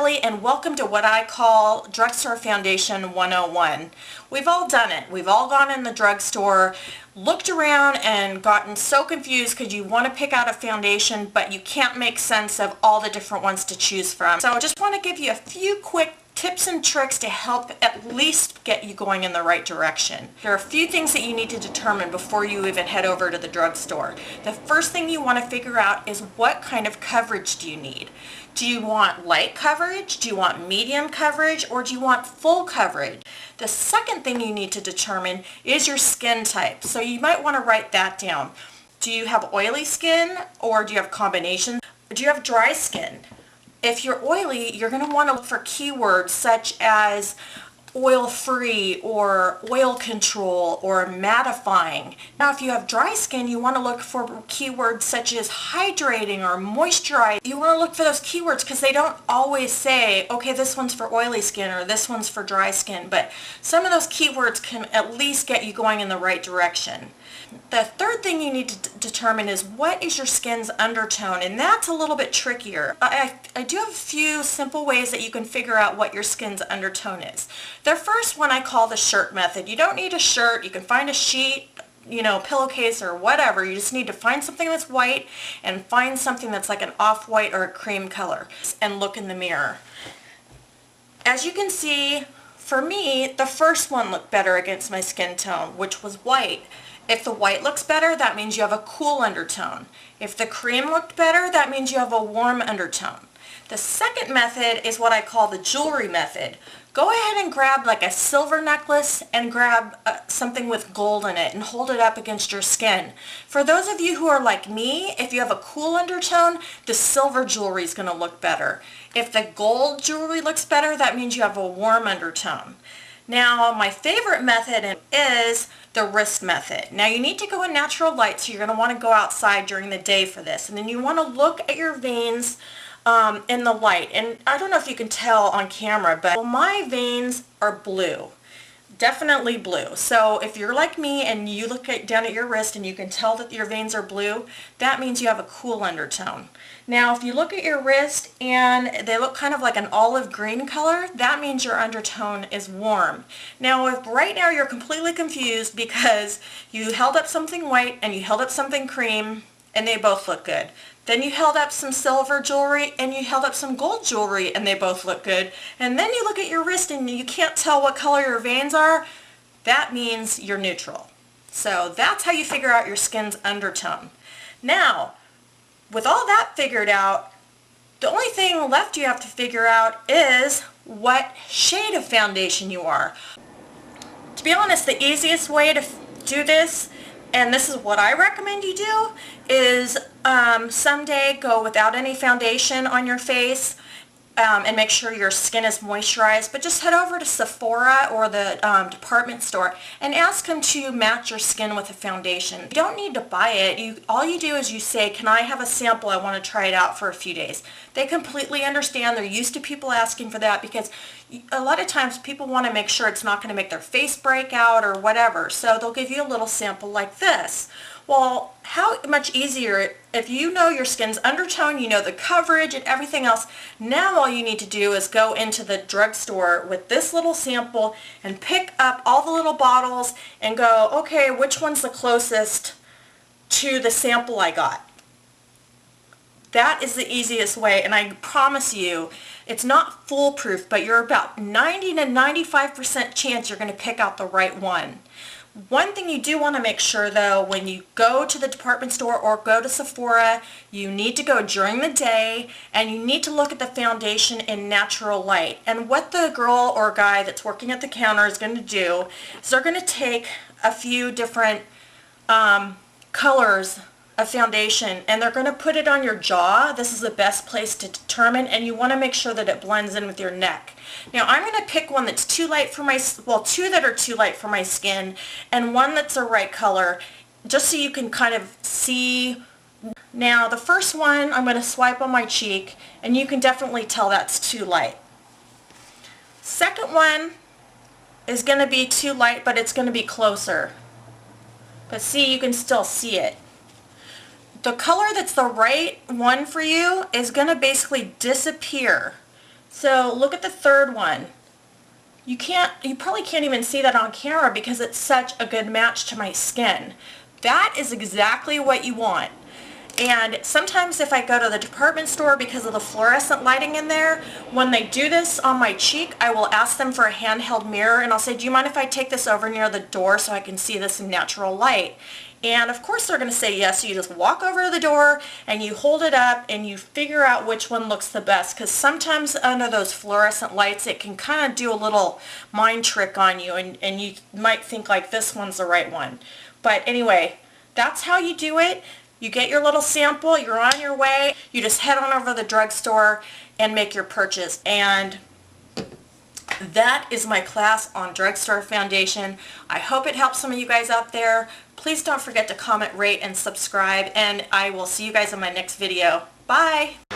Kelly, and welcome to what I call Drugstore Foundation 101. We've all done it. We've all gone in the drugstore, looked around and gotten so confused because you want to pick out a foundation but you can't make sense of all the different ones to choose from. So I just want to give you a few quick tips and tricks to help at least get you going in the right direction. There are a few things that you need to determine before you even head over to the drugstore. The first thing you want to figure out is what kind of coverage do you need. Do you want light coverage? Do you want medium coverage? Or do you want full coverage? The second thing you need to determine is your skin type. So you might want to write that down. Do you have oily skin or do you have combinations? Do you have dry skin? If you're oily, you're going to want to look for keywords such as oil-free or oil control or mattifying. Now, if you have dry skin, you want to look for keywords such as hydrating or moisturize. You want to look for those keywords because they don't always say, okay, this one's for oily skin or this one's for dry skin, but some of those keywords can at least get you going in the right direction. The third thing you need to determine is what is your skin's undertone, and that's a little bit trickier. I do have a few simple ways that you can figure out what your skin's undertone is. The first one I call the shirt method. You don't need a shirt. You can find a sheet, pillowcase or whatever. You just need to find something that's white and find something that's like an off-white or a cream color and look in the mirror. As you can see, for me, the first one looked better against my skin tone, which was white. If the white looks better, that means you have a cool undertone. If the cream looked better, that means you have a warm undertone. The second method is what I call the jewelry method. Go ahead and grab like a silver necklace and grab something with gold in it and hold it up against your skin. For those of you who are like me, if you have a cool undertone, the silver jewelry is going to look better. If the gold jewelry looks better, that means you have a warm undertone. Now, my favorite method is the wrist method. Now, you need to go in natural light, so you're going to want to go outside during the day for this. And then you want to look at your veins in the light. And I don't know if you can tell on camera, but my veins are blue. Definitely blue. So if you're like me and you look down at your wrist and you can tell that your veins are blue, that means you have a cool undertone. Now, if you look at your wrist and they look kind of like an olive green color, that means your undertone is warm. Now, if right now you're completely confused because you held up something white and you held up something cream and they both look good. Then you held up some silver jewelry and you held up some gold jewelry and they both look good. And then you look at your wrist and you can't tell what color your veins are, that means you're neutral. So that's how you figure out your skin's undertone. Now, with all that figured out, the only thing left you have to figure out is what shade of foundation you are. To be honest, the easiest way to do this, and this is what I recommend you do, is someday go without any foundation on your face and make sure your skin is moisturized, but just head over to Sephora or the department store and ask them to match your skin with a foundation. You don't need to buy it. All you do is you say, can I have a sample? I want to try it out for a few days. They completely understand. They're used to people asking for that because a lot of times people want to make sure it's not going to make their face break out or whatever. So they'll give you a little sample like this. Well, how much easier if you know your skin's undertone, you know the coverage and everything else. Now all you need to do is go into the drugstore with this little sample and pick up all the little bottles and go, okay, which one's the closest to the sample I got? That is the easiest way, and I promise you, it's not foolproof, but you're about 90 to 95% chance you're going to pick out the right one. One thing you do want to make sure, though, when you go to the department store or go to Sephora, you need to go during the day and you need to look at the foundation in natural light. And what the girl or guy that's working at the counter is going to do is they're going to take a few different colors of foundation and they're going to put it on your jaw. This is the best place to determine, and you want to make sure that it blends in with your neck. Now I'm going to pick one that's too light for my, well, two that are too light for my skin and one that's the right color, just so you can kind of see. Now the first one I'm going to swipe on my cheek and you can definitely tell that's too light. Second one is going to be too light, but it's going to be closer. But see, you can still see it. The color that's the right one for you is going to basically disappear So look at the third one. You probably can't even see that on camera because it's such a good match to my skin. That is exactly what you want. And sometimes if I go to the department store, because of the fluorescent lighting in there, when they do this on my cheek, I will ask them for a handheld mirror, and I'll say, do you mind if I take this over near the door so I can see this in natural light? And of course they're going to say yes. So you just walk over to the door and you hold it up and you figure out which one looks the best, because sometimes under those fluorescent lights it can kind of do a little mind trick on you, and you might think like this one's the right one. But anyway, that's how you do it. You get your little sample, you're on your way, you just head on over to the drugstore and make your purchase. And that is my class on drugstore foundation. I hope it helps some of you guys out there. Please don't forget to comment, rate, and subscribe, and I will see you guys in my next video. Bye!